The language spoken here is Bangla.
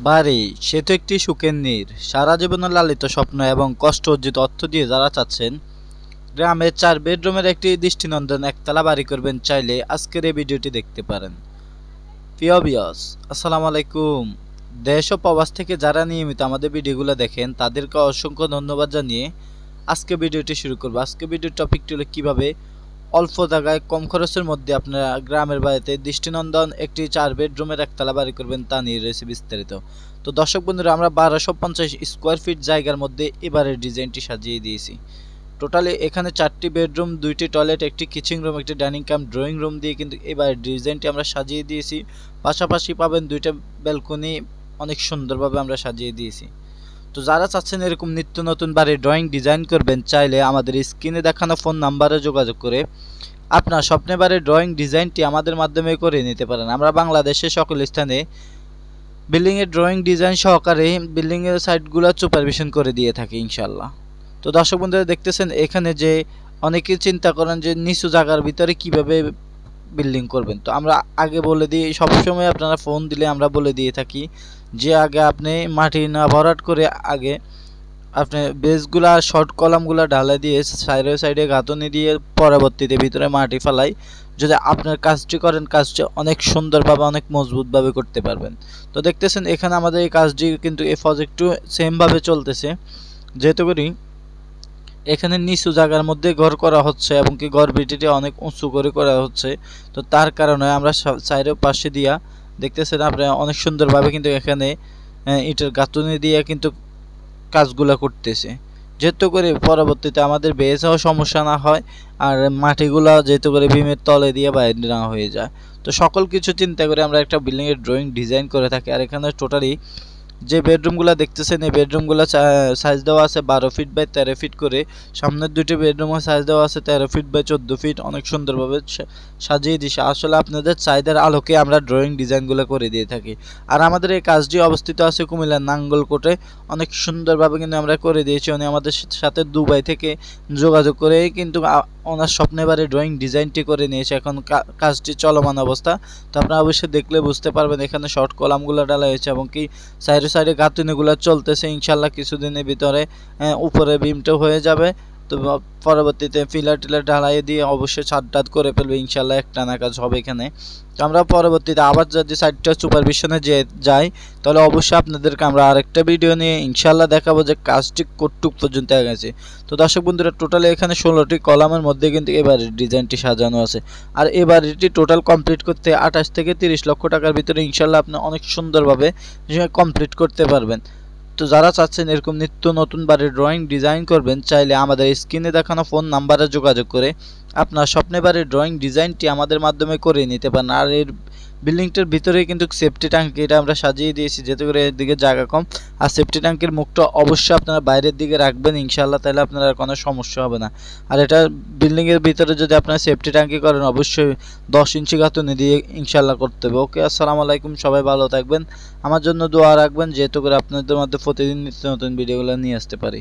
বাড়ি সে তো একটি সুখের নীড়। সারা জীবনের লালিত স্বপ্ন এবং কষ্ট অর্জিত অর্থ দিয়ে যারা চাচ্ছেন গ্রামের 4 বেডরুমের একটি দৃষ্টিনন্দন একতলা বাড়ি করবেন, চাইলে আজকের এই ভিডিওটি দেখতে পারেন। প্রিয় ভিউয়ার্স, আসসালামু আলাইকুম। দেশ ও প্রবাস থেকে যারা নিয়মিত আমাদের ভিডিওগুলো দেখেন তাদেরকে অসংখ্য ধন্যবাদ জানিয়ে আজকে ভিডিওটি শুরু করব। আজকে ভিডিওর টপিকটি হলো কিভাবে অল্প জায়গায় কম খরচের মধ্যে আপনারা গ্রামের বাড়িতে দৃষ্টিনন্দন একটি 4 বেডরুমের একতলা বাড়ি করবেন, তা নিয়ে রয়েছে বিস্তারিত। তো দর্শক বন্ধুরা, আমরা 1250 স্কোয়ার ফিট জায়গার মধ্যে এবারের ডিজাইনটি সাজিয়ে দিয়েছি। টোটালি এখানে 4টি বেডরুম, 2টি টয়লেট, একটি কিচেন রুম, একটি ডাইনিং কাম ড্রয়িং রুম দিয়ে কিন্তু এবারের ডিজাইনটি আমরা সাজিয়ে দিয়েছি। পাশাপাশি পাবেন 2টা ব্যালকনি, অনেক সুন্দরভাবে আমরা সাজিয়ে দিয়েছি। তো যারা চাচ্ছেন এরকম নিত্য নতুন বাড়ির ড্রয়িং ডিজাইন করবেন, চাইলে আমাদের স্ক্রিনে দেখানো ফোন নাম্বারে যোগাযোগ করে আপনার স্বপ্নের বাড়ির ড্রয়িং ডিজাইনটি আমাদের মাধ্যমে করে নিতে পারেন। আমরা বাংলাদেশের সকল স্থানে বিল্ডিংয়ের ড্রয়িং ডিজাইন সহকারে বিল্ডিংয়ের সাইটগুলো সুপারভিশন করে দিয়ে থাকি ইনশাল্লাহ। তো দর্শক বন্ধুরা, দেখতেছেন এখানে যে অনেকে চিন্তা করেন যে নিচু জায়গার ভিতরে কিভাবে বিল্ডিং করবেন। তো আমরা আগে বলে দিই, সবসময় আপনারা ফোন দিলে আমরা বলে দিয়ে থাকি যে আগে আপনি মাটি না ভরাট করে আগে আপনি বেসগুলা শর্ট কলামগুলা ঢালাই দিয়ে সাইডে সাইডে গাঁথনি দিয়ে পরবর্তীতে ভিতরে মাটি ফেলাই, যদি আপনার কাজটি করেন কাজটি অনেক সুন্দরভাবে অনেক মজবুতভাবে করতে পারবেন। তো দেখতেছেন এখানে আমাদের এই কাজটি কিন্তু এই প্রজেক্টও সেমভাবে চলতেছে, যেহেতু করি এখানে নিচু জায়গার মধ্যে ঘর করা হচ্ছে এবং কি ঘর ভিটিটি অনেক উঁচু করে করা হচ্ছে। তো তার কারণে আমরা সাইডের পাশে দিয়া দেখতেছেন আপনারা অনেক সুন্দরভাবে কিন্তু এখানে ইটের গাঁথনি দিয়ে কিন্তু কাজগুলো করতেছে, যেহেতু করে পরবর্তীতে আমাদের বেস হওয়ার সমস্যা না হয় আর মাটিগুলা যেহেতু করে বিমের তলে দিয়ে বাইরে না হয়ে যায়। তো সকল কিছু চিন্তা করে আমরা একটা বিল্ডিংয়ের ড্রয়িং ডিজাইন করে থাকি। আর এখানে টোটালি যে বেডরুমগুলো দেখতেছেন এই বেডরুমগুলো সাইজ দেওয়া আছে 12 ফিট বাই 13 ফিট করে। সামনের 2টি বেডরুমের সাইজ দেওয়া আছে 13 ফিট বাই 14 ফিট। অনেক সুন্দরভাবে সাজিয়ে দিছে। আসলে আপনাদের চাহিদার আলোকে আমরা ড্রয়িং ডিজাইনগুলো করে দিয়ে থাকি। আর আমাদের এই কাজটি অবস্থিত আছে কুমিল্লার নাঙ্গলকোটে। অনেক সুন্দরভাবে কিন্তু আমরা করে দিয়েছি। উনি আমাদের সাথে দুবাই থেকে যোগাযোগ করে কিন্তু ওনার স্বপ্নের বাড়ির ড্রয়িং ডিজাইনটি করে নিয়েছে। এখন কাজটি চলমান অবস্থা। তো আপনারা অবশ্যই দেখলে বুঝতে পারবেন এখানে শর্ট কলামগুলো ডালা হয়েছে এবং কি সাইডে সাইডে গাঁথনিগুলো চলতেছে। ইনশাল্লাহ কিছুদিনের ভিতরে উপরে বিমটাও হয়ে যাবে। তো পরবর্তীতে পিলার টিলার ঢালাই দিয়ে অবশ্যই ছাদ টাদ করে ফেলবে ইনশাল্লাহ, একটানা কাজ হবে এখানে। তো আমরা পরবর্তীতে আবার যদি সাইডটা সুপারভিশনে যাই তাহলে অবশ্যই আপনাদেরকে আমরা আরেকটা ভিডিও নিয়ে ইনশাল্লাহ দেখাবো যে কাজটি কতটুক পর্যন্ত গেছে। তো দর্শক বন্ধুরা, টোটালি এখানে 16টি কলামের মধ্যে কিন্তু এবার ডিজাইনটি সাজানো আছে। আর এই বাড়িটি টোটাল কমপ্লিট করতে 28 থেকে 30 লক্ষ টাকার ভিতরে ইনশাল্লাহ আপনি অনেক সুন্দরভাবে কমপ্লিট করতে পারবেন। তো যারা চাচ্ছেন এরকম নিত্য নতুন বাড়ির ড্রয়িং ডিজাইন করবেন, চাইলে আমাদের স্ক্রিনে দেখানো ফোন নাম্বারে যোগাযোগ করে আপনার স্বপ্নের বাড়ির ড্রয়িং ডিজাইনটি আমাদের মাধ্যমে করে নিতে পারেন। আর এর বিল্ডিংটার ভিতরে কিন্তু সেফটি ট্যাঙ্কি এটা আমরা সাজিয়ে দিয়েছি, যেহেতু করে এদিকে জায়গা কম। আর সেফটি ট্যাঙ্কের মুখটা অবশ্যই আপনারা বাইরের দিকে রাখবেন ইনশাল্লাহ, তাহলে আপনার আর কোনো সমস্যা হবে না। আর এটা বিল্ডিংয়ের ভিতরে যদি আপনারা সেফটি ট্যাঙ্কি করেন অবশ্যই 10 ইঞ্চি গাঁথনি দিয়ে ইনশাল্লাহ করতে হবে। ওকে, আসসালামু আলাইকুম, সবাই ভালো থাকবেন। আমার জন্য দোয়া রাখবেন, যেহেতু করে আপনাদের মধ্যে প্রতিদিন নিত্য নতুন ভিডিওগুলো নিয়ে আসতে পারি।